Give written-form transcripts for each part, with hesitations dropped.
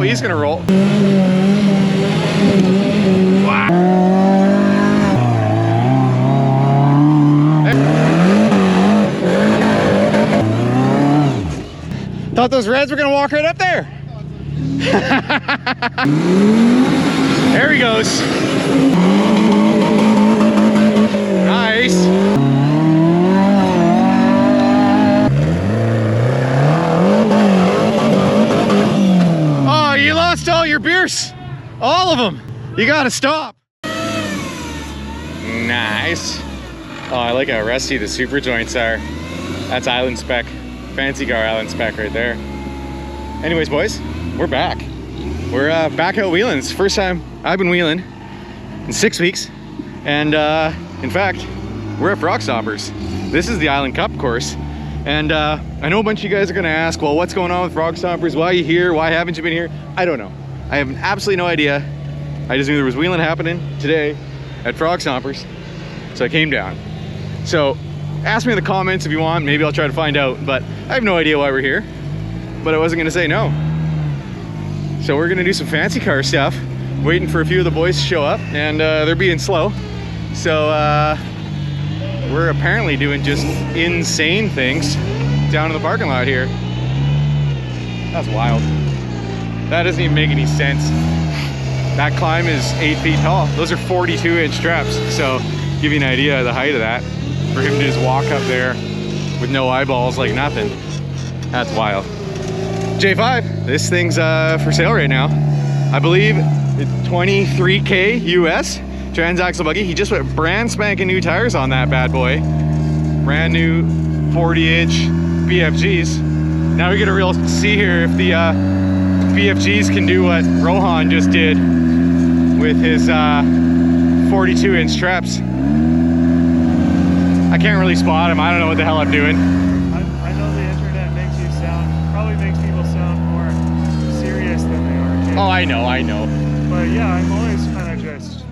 he's gonna roll. Wow. Thought those reds were gonna walk right up there. There he goes. Nice. Oh, you lost all your beers. All of them. You gotta stop. Nice. Oh, I like how rusty the super joints are. That's island spec. Fancy car island spec right there. Anyways, boys, we're back. We're back out wheeling. It's the first time I've been wheeling in 6 weeks. And in fact, we're at Frogstompers. This is the Island Cup course. And I know a bunch of you guys are gonna ask, well, what's going on with Frogstompers? Why are you here? Why haven't you been here? I don't know. I have absolutely no idea. I just knew there was wheeling happening today at Frogstompers. So I came down. So ask me in the comments if you want, maybe I'll try to find out, but I have no idea why we're here. But I wasn't gonna say no. So we're gonna do some fancy car stuff, waiting for a few of the boys to show up, and they're being slow. So we're apparently doing just insane things down in the parking lot here. That's wild. That doesn't even make any sense. That climb is 8 feet tall. Those are 42-inch straps. So give you an idea of the height of that. For him to just walk up there with no eyeballs like nothing. That's wild. J5, this thing's for sale right now. I believe it's $23K US. Transaxle buggy. He just put brand spanking new tires on that bad boy. Brand new 40-inch BFGs. Now we get a real see here if the BFGs can do what Rohan just did with his 42-inch straps. I can't really spot him. I don't know what the hell I'm doing. I know the internet makes you sound, probably makes people sound more serious than they are kidding. Oh, I know. But yeah, I'm always kind of just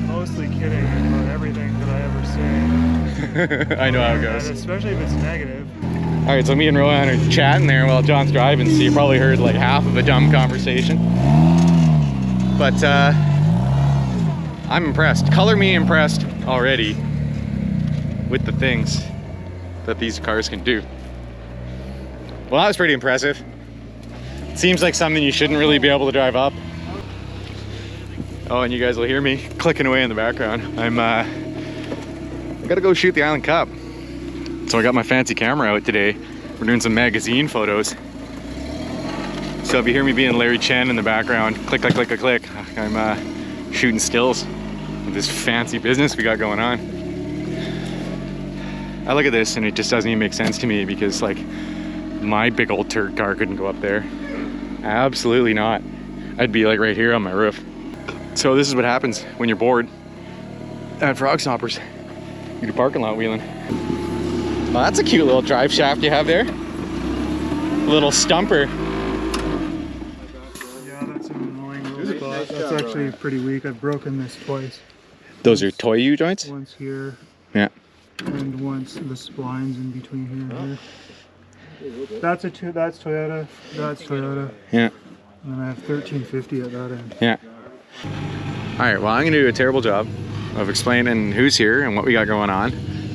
mostly kidding about everything that I ever say. I know how it goes. Especially if it's negative. All right, so me and Rohan are chatting there while John's driving, so you probably heard like half of a dumb conversation. But I'm impressed. Color me impressed already with the things that these cars can do. Well, that was pretty impressive. Seems like something you shouldn't really be able to drive up. Oh, and you guys will hear me clicking away in the background. I gotta go shoot the Island Cup. So I got my fancy camera out today. We're doing some magazine photos. So if you hear me being Larry Chen in the background, click, click, click, click, click, I'm shooting stills of this fancy business we got going on. I look at this and it just doesn't even make sense to me because like my big old turd car couldn't go up there. Absolutely not. I'd be like right here on my roof. So this is what happens when you're bored at Frogstompers. You do parking lot wheeling. Well, that's a cute little drive shaft you have there. Little stumper. Yeah, that's an annoying little spot. That's actually pretty weak. I've broken this twice. Those are toy U joints? Once here. Yeah. And once the splines in between here and here. That's Toyota. That's Toyota. Yeah. And I have 1350 at that end. Yeah. All right, well, I'm gonna do a terrible job of explaining who's here and what we got going on,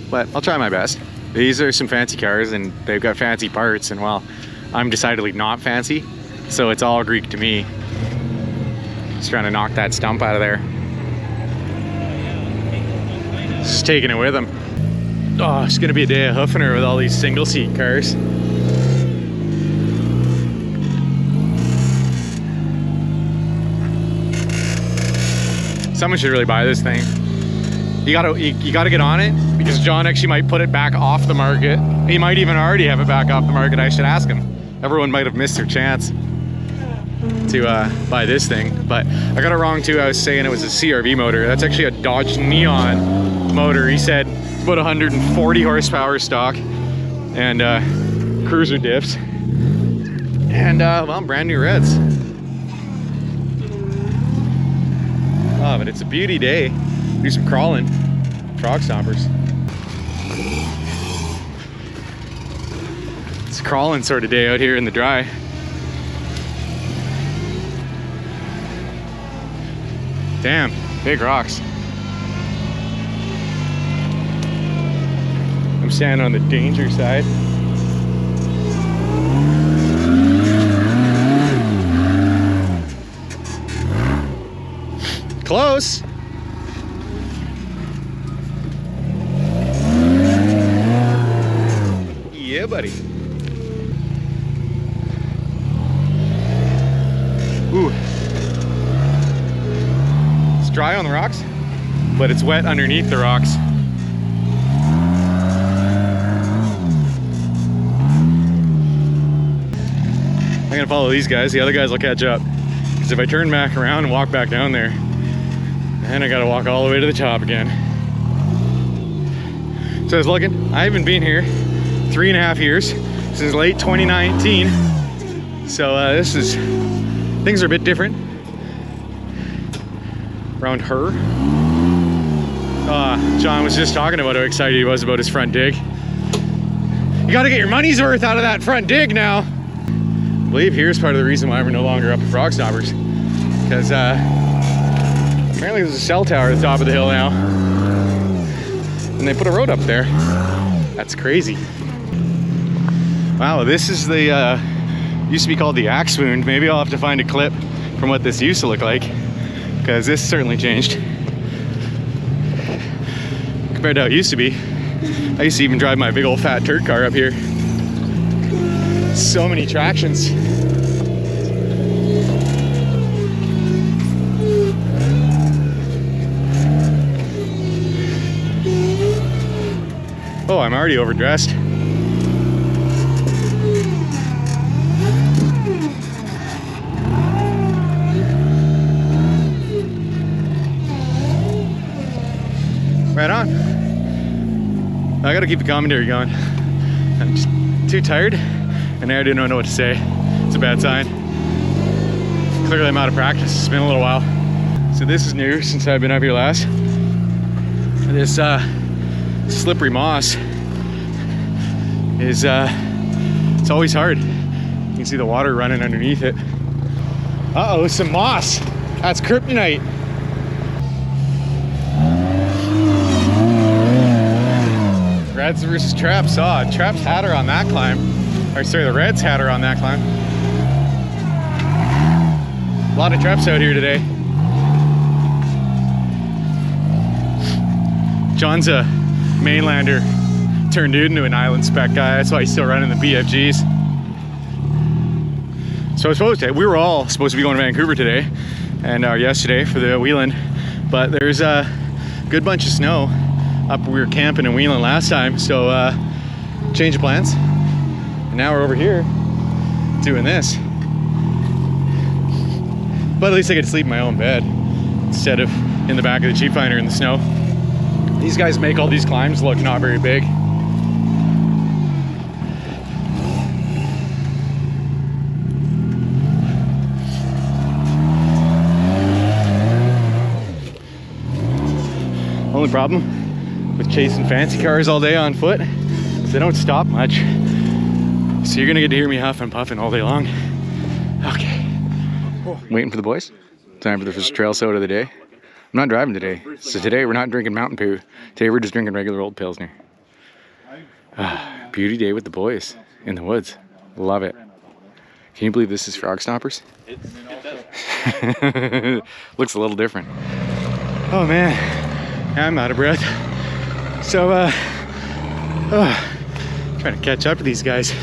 but I'll try my best. These are some fancy cars and they've got fancy parts, and well, I'm decidedly not fancy, so it's all Greek to me. Just trying to knock that stump out of there. Just taking it with him. Oh, it's gonna be a day of hoofing her with all these single seat cars. Someone should really buy this thing. You gotta get on it because John actually might put it back off the market. He might even already have it back off the market. I should ask him. Everyone might have missed their chance to buy this thing, but I got it wrong too. I was saying it was a CRV motor. That's actually a Dodge Neon motor. He said about 140 horsepower stock and cruiser diffs and well, brand new reds. Oh, but it's a beauty day. Do some crawling. Frogstompers. It's a crawling sort of day out here in the dry. Damn, big rocks. I'm standing on the danger side. Close. Yeah, buddy. Ooh. It's dry on the rocks, but it's wet underneath the rocks. I'm gonna follow these guys. The other guys will catch up. Because if I turn back around and walk back down there, then I gotta walk all the way to the top again. So I was looking, I haven't been here 3.5 years, since late 2019. So things are a bit different around her. John was just talking about how excited he was about his front dig. You gotta get your money's worth out of that front dig now. I believe here's part of the reason why we're no longer up at Frogstompers. Because apparently there's a cell tower at the top of the hill now. And they put a road up there. That's crazy. Wow, this is the, used to be called the Axe Wound. Maybe I'll have to find a clip from what this used to look like. Because this certainly changed. Compared to how it used to be. I used to even drive my big old fat turd car up here. So many tractions. Oh, I'm already overdressed. Right on. I gotta keep the commentary going. I'm just too tired and I already don't know what to say. It's a bad sign. Clearly I'm out of practice. It's been a little while. So this is new since I've been up here last. This slippery moss is it's always hard. You can see the water running underneath it. Uh-oh, some moss. That's kryptonite. Reds versus Traps. Oh, Traps had her on that climb. Or sorry, the Reds had her on that climb. A lot of Traps out here today. John's a mainlander turned into an island spec guy. That's why he's still running the BFGs. So we were all supposed to be going to Vancouver today and yesterday for the Wheeling, but there's a good bunch of snow up where we were camping in Wheeling last time, so change of plans. And now we're over here doing this. But at least I get to sleep in my own bed instead of in the back of the Jeep Finder in the snow. These guys make all these climbs look not very big. Only problem with chasing fancy cars all day on foot is they don't stop much. So you're gonna get to hear me huff and puffing all day long. Okay. Waiting for the boys. Time for the first trail soda of the day. I'm not driving today. So today we're not drinking Mountain Dew. Today we're just drinking regular old Pilsner. Beauty day with the boys in the woods. Love it. Can you believe this is Frogstompers? Looks a little different. Oh man, I'm out of breath. So trying to catch up to these guys.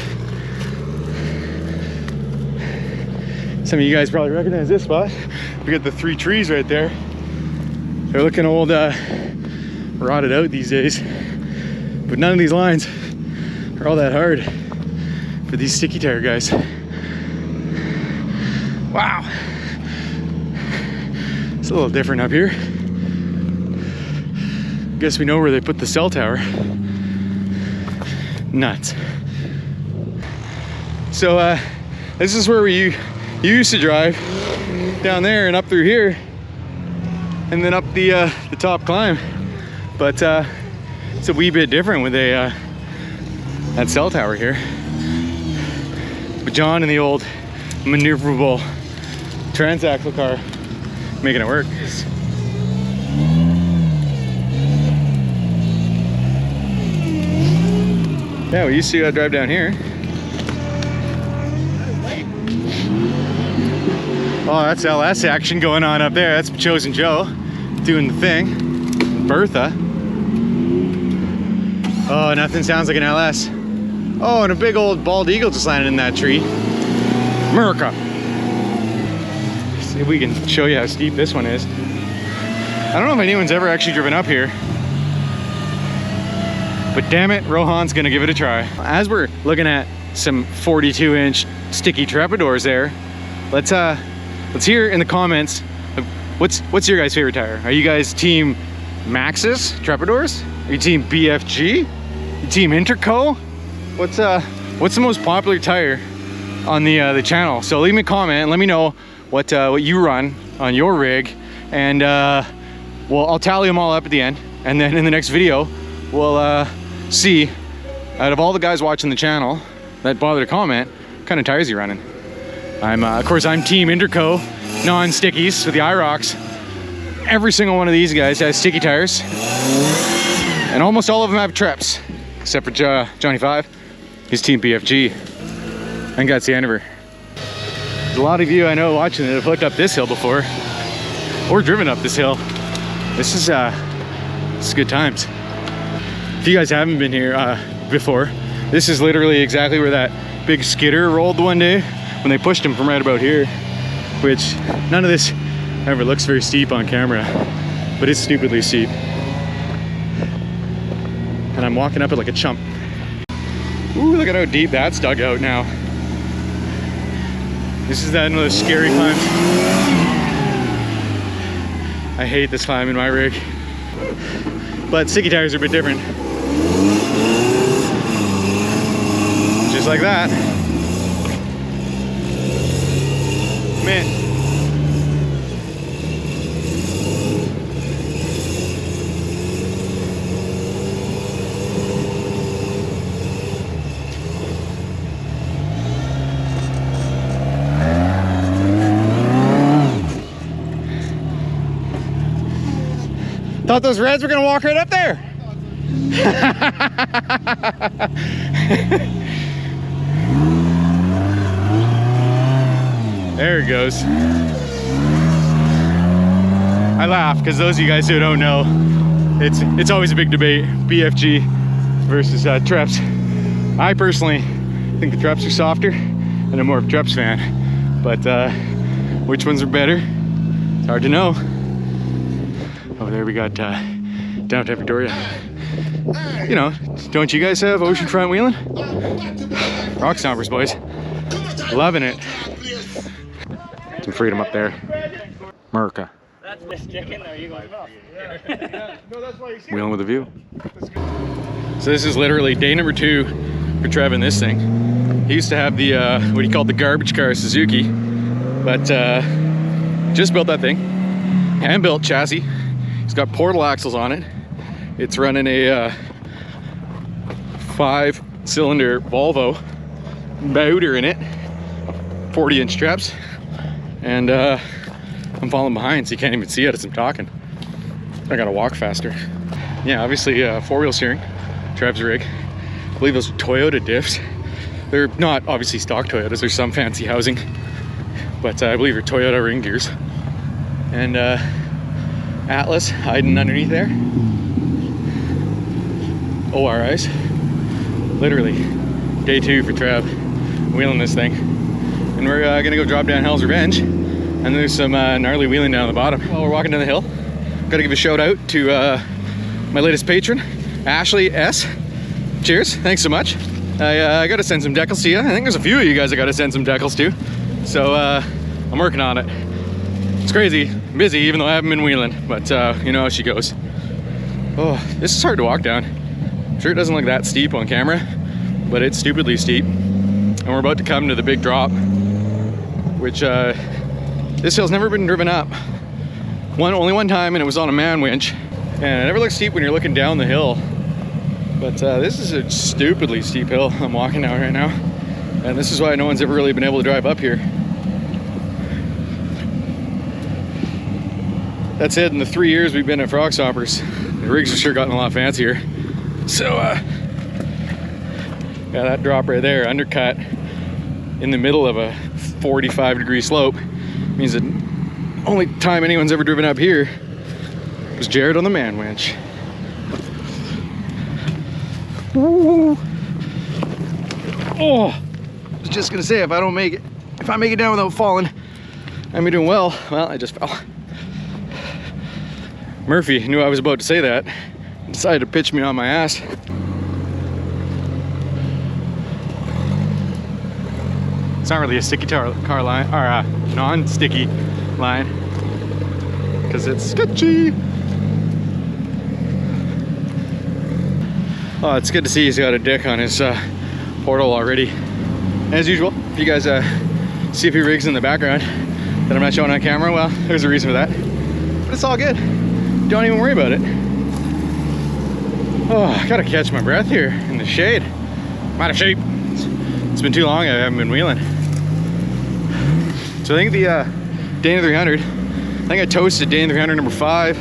Some of you guys probably recognize this spot. We got the 3 trees right there. They're looking old, rotted out these days. But none of these lines are all that hard for these sticky tire guys. Wow. It's a little different up here. Guess we know where they put the cell tower. Nuts. So this is where you used to drive down there and up through here and then up the top climb, but it's a wee bit different with a that cell tower here. But John and the old maneuverable transaxle car making it work. Yeah, we used to drive down here. Oh, that's LS action going on up there. That's Chosen Joe doing the thing. Bertha. Oh, nothing sounds like an LS. Oh, and a big old bald eagle just landed in that tree. Mecca. See if we can show you how steep this one is. I don't know if anyone's ever actually driven up here, but damn it, Rohan's gonna give it a try. As we're looking at some 42-inch sticky trapdoors there, let's hear in the comments, what's your guys' favorite tire? Are you guys team Maxxis trapdoors? Are you team BFG? You team Interco? What's the most popular tire on the channel? So leave me a comment and let me know what you run on your rig, and well, I'll tally them all up at the end, and then in the next video we'll see, out of all the guys watching the channel that bother to comment, what kind of tires you're running. Of course, I'm team Interco non-stickies with the IROX. Every single one of these guys has sticky tires, and almost all of them have Treps, except for Johnny 5. He's team BFG. I think that's the end of her. There's a lot of you I know watching that have looked up this hill before, or driven up this hill. This is good times. If you guys haven't been here before, this is literally exactly where that big skidder rolled one day when they pushed him from right about here, which none of this ever looks very steep on camera, but it's stupidly steep. And I'm walking up it like a chump. Ooh, look at how deep that's dug out now. This is one of those scary climbs. I hate this climb in my rig, but sticky tires are a bit different. Just like that. Man. Thought those reds were gonna walk right up there. There it goes. I laugh because those of you guys who don't know, it's always a big debate, BFG versus Treps. I personally think the Treps are softer, and I'm more of a Treps fan. But which ones are better? It's hard to know. Oh, there we got downtown Victoria. You know, don't you guys have oceanfront wheeling? Rockstoppers, boys. Loving it. Some freedom up there. Mecca. Wheeling with a view. So this is literally day number 2 for Trev in this thing. He used to have the, what he called the garbage car Suzuki, but just built that thing. Hand-built chassis. It's got portal axles on it. It's running a 5-cylinder Volvo motor in it, 40-inch straps, and I'm falling behind, so you can't even see it as I'm talking. I gotta walk faster. Yeah, obviously 4-wheel steering, Trev's rig. I believe those are Toyota diffs. They're not obviously stock Toyotas. There's some fancy housing, but I believe they're Toyota ring gears. And Atlas hiding underneath there. ORIs. Literally day 2 for Trev wheeling this thing, and we're gonna go drop down Hell's Revenge, and there's some gnarly wheeling down the bottom. While we're walking down the hill, gotta give a shout out to my latest patron, Ashley S. Cheers, thanks so much. I gotta send some decals to you. I think there's a few of you guys I gotta send some decals to, so I'm working on it. It's crazy busy, even though I haven't been wheeling, but you know how she goes. Oh, this is hard to walk down. I'm sure it doesn't look that steep on camera, but it's stupidly steep. And we're about to come to the big drop, which this hill's never been driven up. Only one time, and it was on a man winch. And it never looks steep when you're looking down the hill. But this is a stupidly steep hill I'm walking down right now. And this is why no one's ever really been able to drive up here. That said, in the 3 years we've been at Frogstompers, the rigs have sure gotten a lot fancier. So Yeah, that drop right there, undercut in the middle of a 45-degree slope, means that only time anyone's ever driven up here was Jared on the man winch. Oh, I was just gonna say, if I make it down without falling, I'm doing well. Well, I just fell. Murphy knew I was about to say that, decided to pitch me on my ass. It's not really a sticky car line, or a non-sticky line, because it's sketchy. Oh, it's good to see he's got a dick on his portal already. As usual, if you guys see a few rigs in the background that I'm not showing on camera, well, there's a reason for that. But it's all good. Don't even worry about it. Oh, I gotta catch my breath here in the shade. I'm out of shape. It's been too long, I haven't been wheeling. So I think the Dana 300, I think I toasted Dana 300 number 5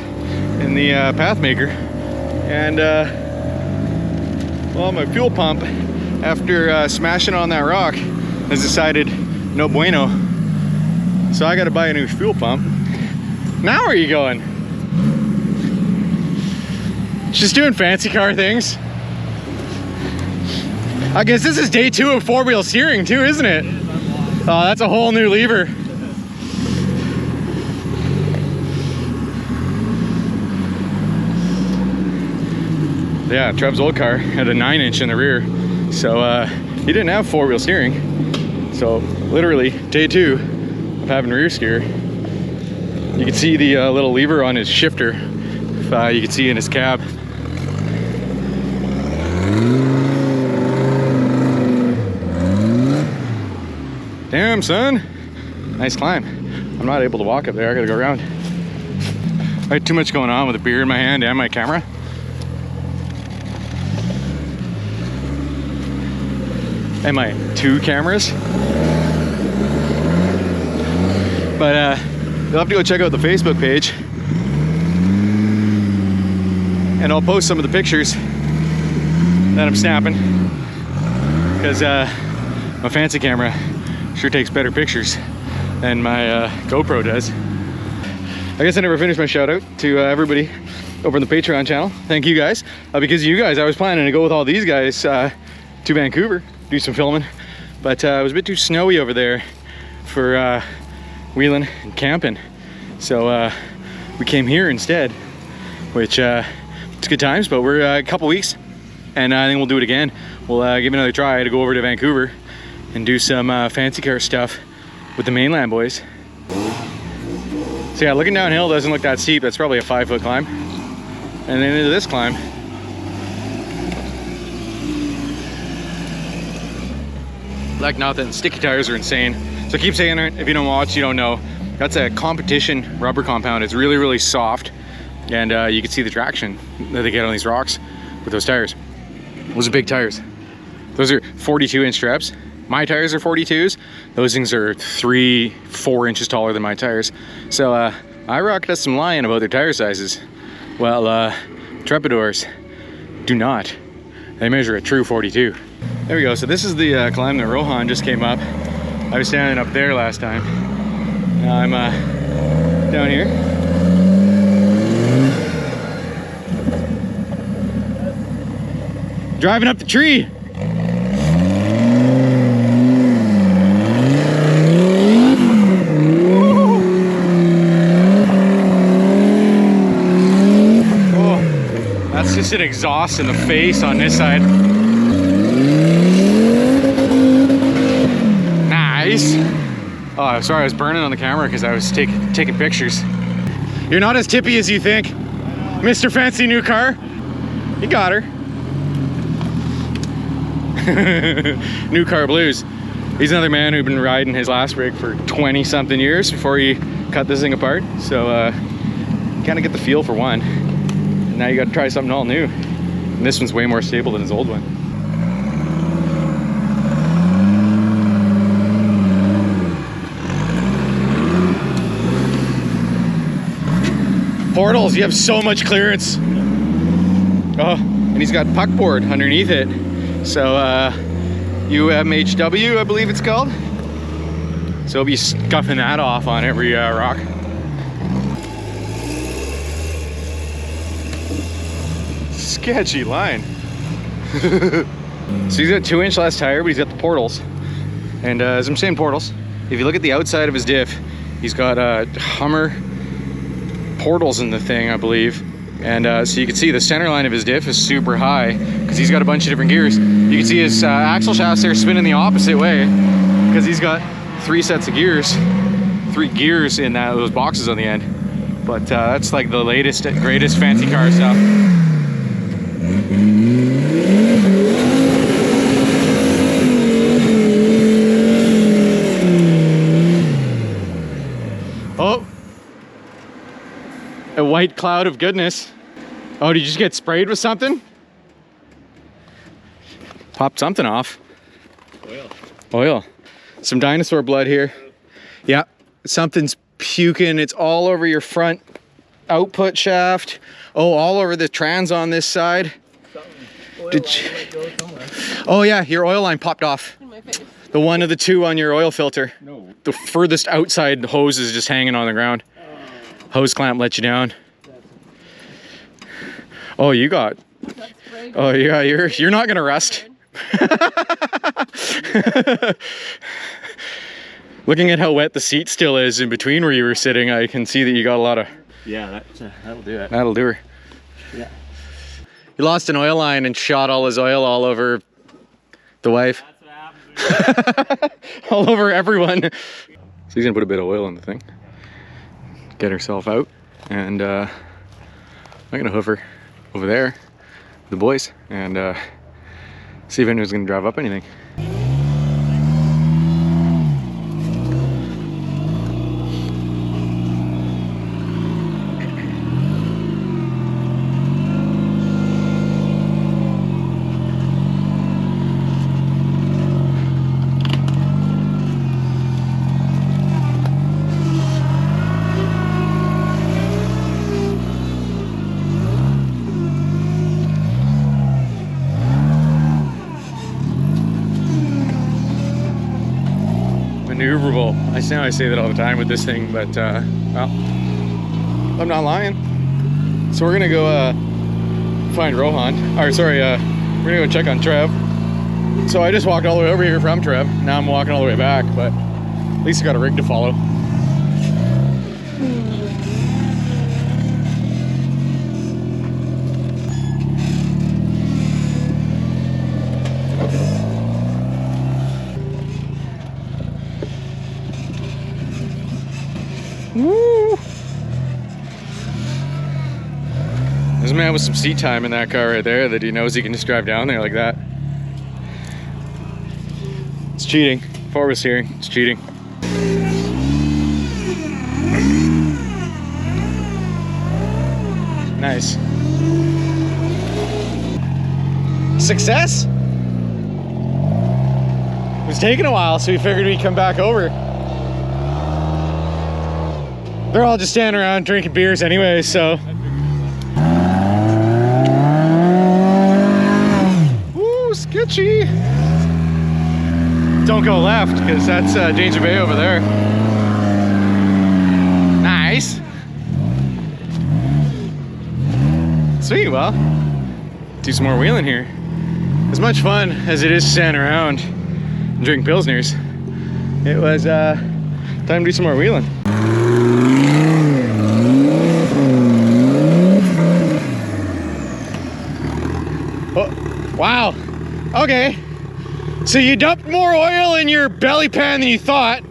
in the Pathmaker. And well, my fuel pump, after smashing on that rock, has decided no bueno. So I gotta buy a new fuel pump. Now where are you going? Just doing fancy car things. I guess this is day 2 of 4-wheel steering too, isn't it? Oh, that's a whole new lever. Yeah, Trev's old car had a 9-inch in the rear, so he didn't have 4-wheel steering. So literally day 2 of having rear steer. You can see the little lever on his shifter, if you can see in his cab. Damn, son. Nice climb. I'm not able to walk up there. I gotta go around. I had too much going on with a beer in my hand and my camera. And my 2 cameras. But you'll have to go check out the Facebook page. And I'll post some of the pictures that I'm snapping. Because my fancy camera sure takes better pictures than my GoPro does. I guess I never finished my shout out to everybody over on the Patreon channel. Thank you guys. Because of you guys, I was planning to go with all these guys to Vancouver, do some filming, but it was a bit too snowy over there for wheeling and camping. So we came here instead, which it's good times, but we're a couple weeks and I think we'll do it again. We'll give it another try to go over to Vancouver and do some fancy car stuff with the mainland boys. So yeah, looking downhill doesn't look that steep. That's probably a 5-foot climb. And then into this climb. Like nothing, sticky tires are insane. So keep saying it, if you don't watch, you don't know. That's a competition rubber compound. It's really, really soft. And you can see the traction that they get on these rocks with those tires. Those are big tires. Those are 42-inch straps. My tires are 42s. Those things are 3-4 inches taller than my tires. So IROC does some lying about their tire sizes. Well, Trepadors do not. They measure a true 42. There we go. So this is the climb that Rohan just came up. I was standing up there last time. Now I'm down here. Driving up the tree. That's just an exhaust in the face on this side. Nice. Oh, sorry, I was burning on the camera because I was taking pictures. You're not as tippy as you think, Mr. Fancy New Car. You got her. New Car Blues. He's another man who'd been riding his last rig for 20-something years before he cut this thing apart. So kind of get the feel for one. And now you got to try something all new. And this one's way more stable than his old one. Portals, you have so much clearance. Oh, and he's got puck board underneath it. So UMHW, I believe it's called. So he'll be scuffing that off on every rock. Sketchy line. So he's got 2-inch less tire, but he's got the portals. And as I'm saying portals, if you look at the outside of his diff, he's got Hummer portals in the thing, I believe. And so you can see the center line of his diff is super high because he's got a bunch of different gears. You can see his axle shafts there spinning the opposite way because he's got 3 sets of gears, 3 gears in those boxes on the end. But that's like the latest, greatest fancy car stuff. Oh, a white cloud of goodness. Oh, did you just get sprayed with something? Popped something off. Oil. Oil. Some dinosaur blood here. Yeah, something's puking. It's all over your front output shaft. Oh, all over the trans on this side. Oh yeah, your oil line popped off. In my face. The one of the 2 on your oil filter. No. The furthest outside hose is just hanging on the ground. Hose clamp let you down. Oh, you got. Oh yeah, you're not gonna rust. Looking at how wet the seat still is in between where you were sitting, I can see that you got a lot of. Yeah, that'll do it. That'll do her. Yeah. He lost an oil line and shot all his oil all over the wife. That's what happened. All over everyone. So he's gonna put a bit of oil in the thing, get herself out, and I'm gonna hoof her over there with the boys and see if anyone's gonna drive up anything. Maneuverable. I know I say that all the time with this thing, but well, I'm not lying. So we're gonna go find Rohan. Or sorry, we're gonna go check on Trev. So I just walked all the way over here from Trev. Now I'm walking all the way back, but at least I got a rig to follow. Woo! There's a man with some seat time in that car right there that he knows he can just drive down there like that. It's cheating. Forward steering, it's cheating. Nice. Success? It was taking a while, so we figured we'd come back over. They're all just standing around drinking beers anyway, so. Ooh, sketchy. Don't go left, because that's Danger Bay over there. Nice. Sweet, well, do some more wheeling here. As much fun as it is standing around and drink Pilsners, it was time to do some more wheeling. Oh, wow. Okay. So you dumped more oil in your belly pan than you thought.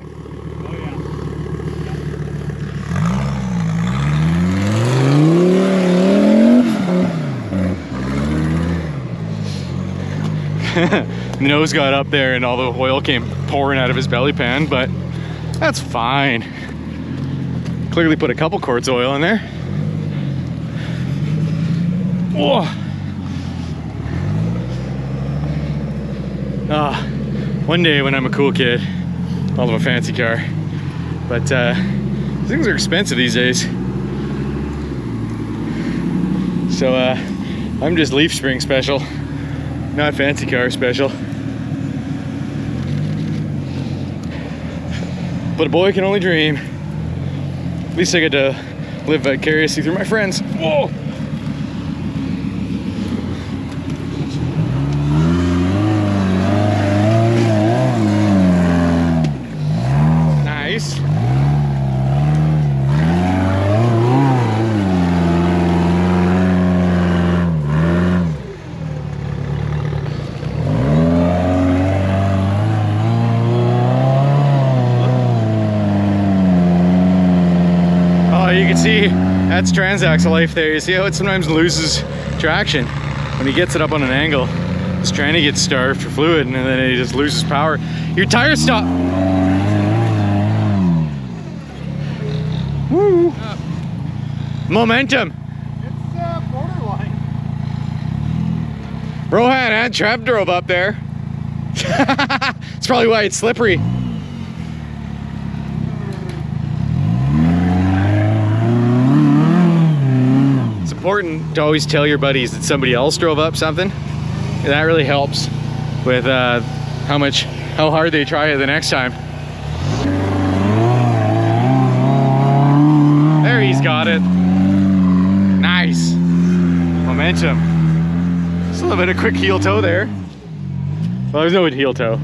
The nose got up there and all the oil came pouring out of his belly pan, but that's fine. Clearly put a couple quarts of oil in there. Whoa. One day when I'm a cool kid, I'll have a fancy car. But things are expensive these days. So I'm just leaf spring special, not fancy car special. but a boy can only dream. At least I get to live vicariously through my friends. Whoa! Nice. You can see that's transaxle life there. You see how it sometimes loses traction when he gets it up on an angle. He's trying to get starved for fluid and then he just loses power. Your tire stop. Woo! Momentum. It's borderline. Rohan and Trev drove up there. That's probably why it's slippery. Important to always tell your buddies that somebody else drove up something. That really helps with how hard they try it the next time. There, he's got it. Nice momentum. Just a little bit of quick heel toe there. Well, there's no heel toe.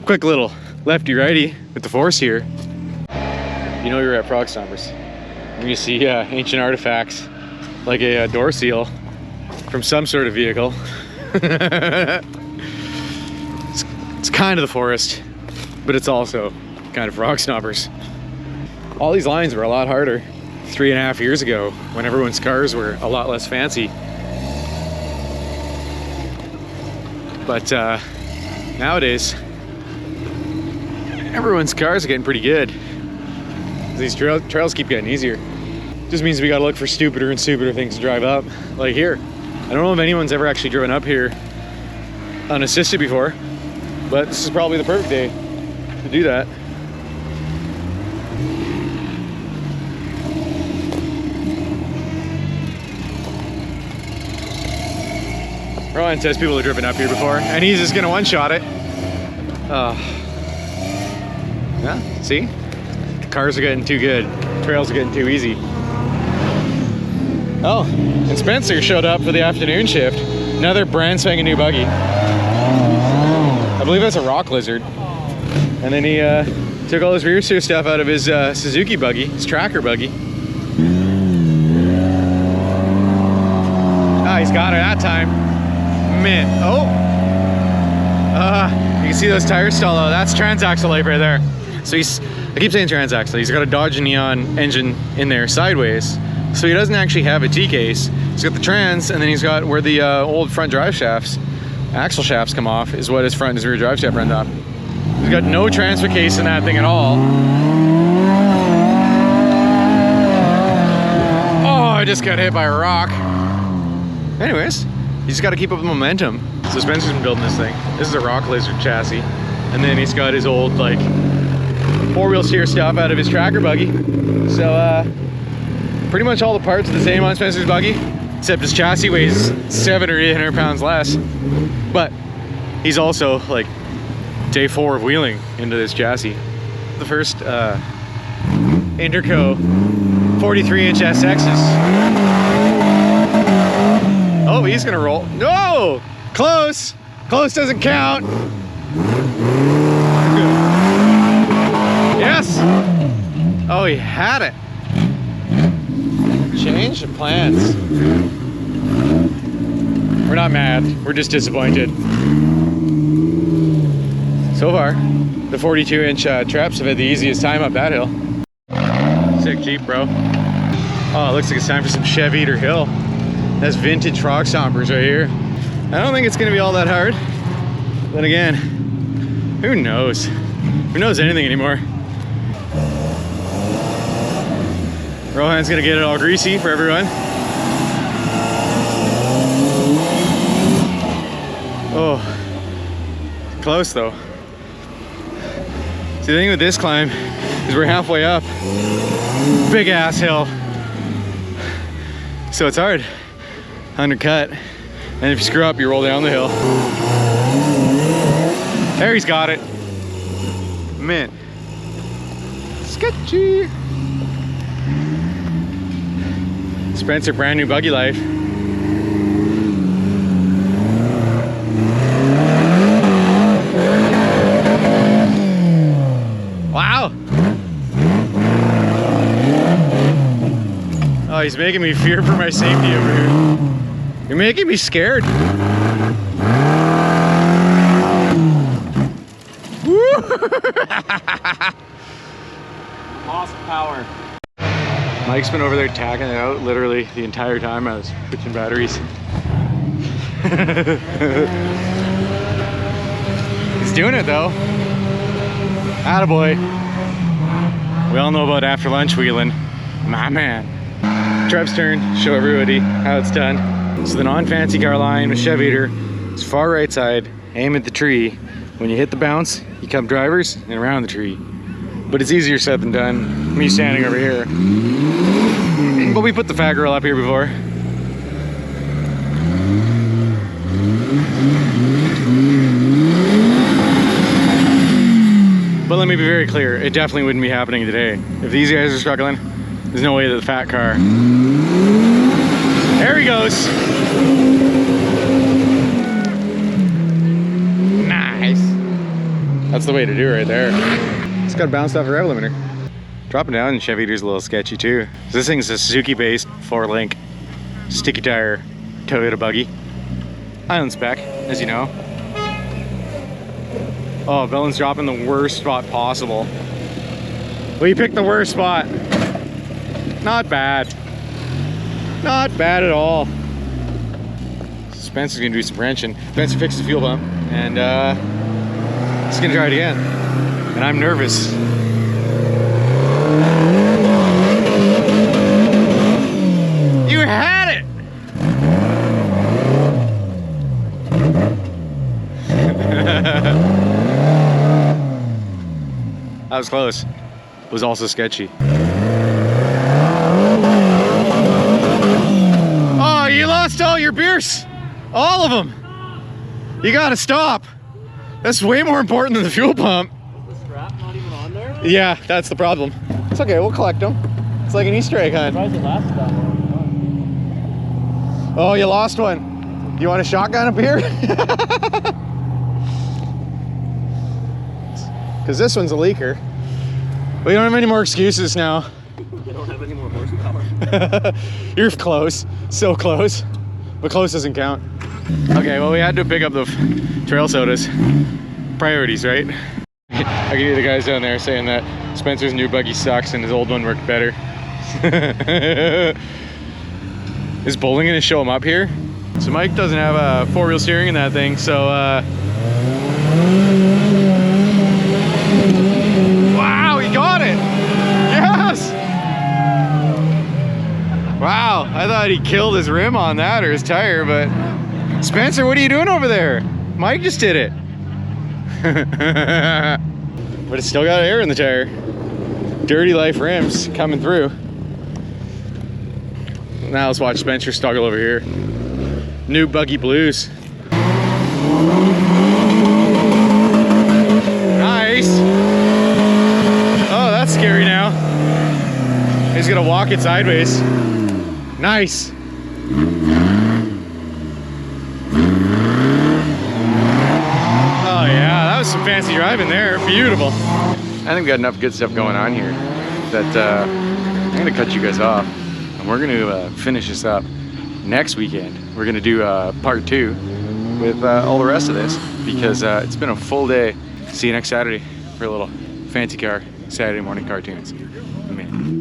Quick little lefty righty with the force here. You know you're at Frogstompers. You see ancient artifacts like a door seal from some sort of vehicle. it's kind of the forest, but it's also kind of Frogstompers. All these lines were a lot harder 3.5 years ago when everyone's cars were a lot less fancy. But nowadays, everyone's cars are getting pretty good. These trails keep getting easier. Just means we gotta look for stupider and stupider things to drive up. Like here. I don't know if anyone's ever actually driven up here unassisted before, but this is probably the perfect day to do that. Rowan says people have driven up here before, and he's just gonna one-shot it. Yeah, see? Cars are getting too good. Trails are getting too easy. Oh, and Spencer showed up for the afternoon shift. Another brand spanking new buggy. I believe that's a rock lizard. And then he took all his rear sear stuff out of his Suzuki buggy, his tracker buggy. Ah, he's got it that time. Man, oh. You can see those tires stall out. That's transaxle life right there. So I keep saying transaxle. He's got a Dodge Neon engine in there sideways. So he doesn't actually have a T-case. He's got the trans, and then he's got where the old front drive shafts, axle shafts come off, is what his front and his rear drive shaft runs off. He's got no transfer case in that thing at all. Oh, I just got hit by a rock. Anyways, you just got to keep up the momentum. So Spencer's been building this thing. This is a rock lizard chassis. And then he's got his old, like, four-wheel steer stuff out of his tracker buggy. So, pretty much all the parts are the same on Spencer's buggy, except his chassis weighs 700 or 800 pounds less. But he's also like day 4 of wheeling into this chassis. The first Interco 43-inch SXs. Oh, he's gonna roll. No! Close! Close doesn't count. Yes! Oh, he had it. Change of plans. We're not mad, we're just disappointed. So far, the 42-inch traps have had the easiest time up that hill. Sick Jeep, bro. Oh, it looks like it's time for some Chev Eater Hill. That's vintage Frogstompers right here. I don't think it's gonna be all that hard. Then again, who knows? Who knows anything anymore? Rohan's gonna get it all greasy for everyone. Oh, close though. See, the thing with this climb is we're halfway up. Big ass hill. So it's hard. Undercut. And if you screw up, you roll down the hill. There, he's got it. Man, sketchy. Spencer, brand new buggy life. Wow. Oh, he's making me fear for my safety over here. You're making me scared. Lost power. Mike's been over there tagging it out literally the entire time I was switching batteries. He's doing it though. Attaboy. We all know about after lunch wheeling. My man. Trev's turn, show everybody how it's done. So the non-fancy car line with Chev Eater is far right side, aim at the tree. When you hit the bounce, you come drivers and around the tree. But it's easier said than done, me standing over here. But we put the fat girl up here before. But let me be very clear, it definitely wouldn't be happening today. If these guys are struggling, there's no way that the fat car. There he goes. Nice. That's the way to do it right there. It's got bounced off a rev limiter. Dropping down in Chev Eater's a little sketchy too. This thing's a Suzuki-based 4-link sticky tire Toyota buggy. Island spec, as you know. Oh, Belen's dropping the worst spot possible. Well, you picked the worst spot. Not bad. Not bad at all. Spencer's gonna do some wrenching. Spencer fixed the fuel pump, and he's gonna try it again. And I'm nervous. You had it! That was close. It was also sketchy. Oh, you lost all your beers. All of them. You gotta stop. That's way more important than the fuel pump. Is the strap not even on there? Yeah, that's the problem. It's okay, we'll collect them. It's like an Easter egg hunt. Surprised it lasted that long. Oh, you lost one. You want a shotgun up here? Because this one's a leaker. We don't have any more excuses now. You don't have any more horsepower. You're close, so close, but close doesn't count. Okay, well we had to pick up the trail sodas. Priorities, right? I can hear the guys down there saying that Spencer's new buggy sucks and his old one worked better. Is Bowling gonna show him up here? So Mike doesn't have a 4-wheel steering in that thing, so wow, he got it! Yes! Wow, I thought he killed his rim on that or his tire, but Spencer, what are you doing over there? Mike just did it. But it's still got air in the tire. Dirty life rims coming through. Now let's watch Spencer struggle over here. New buggy blues. Nice. Oh, that's scary now. He's gonna walk it sideways. Nice. Oh yeah, that was some fancy driving there. Beautiful. I think we got enough good stuff going on here that I'm gonna cut you guys off, and we're gonna finish this up next weekend. We're gonna do part 2 with all the rest of this, because it's been a full day. See you next Saturday for a little fancy car Saturday morning cartoons. Man.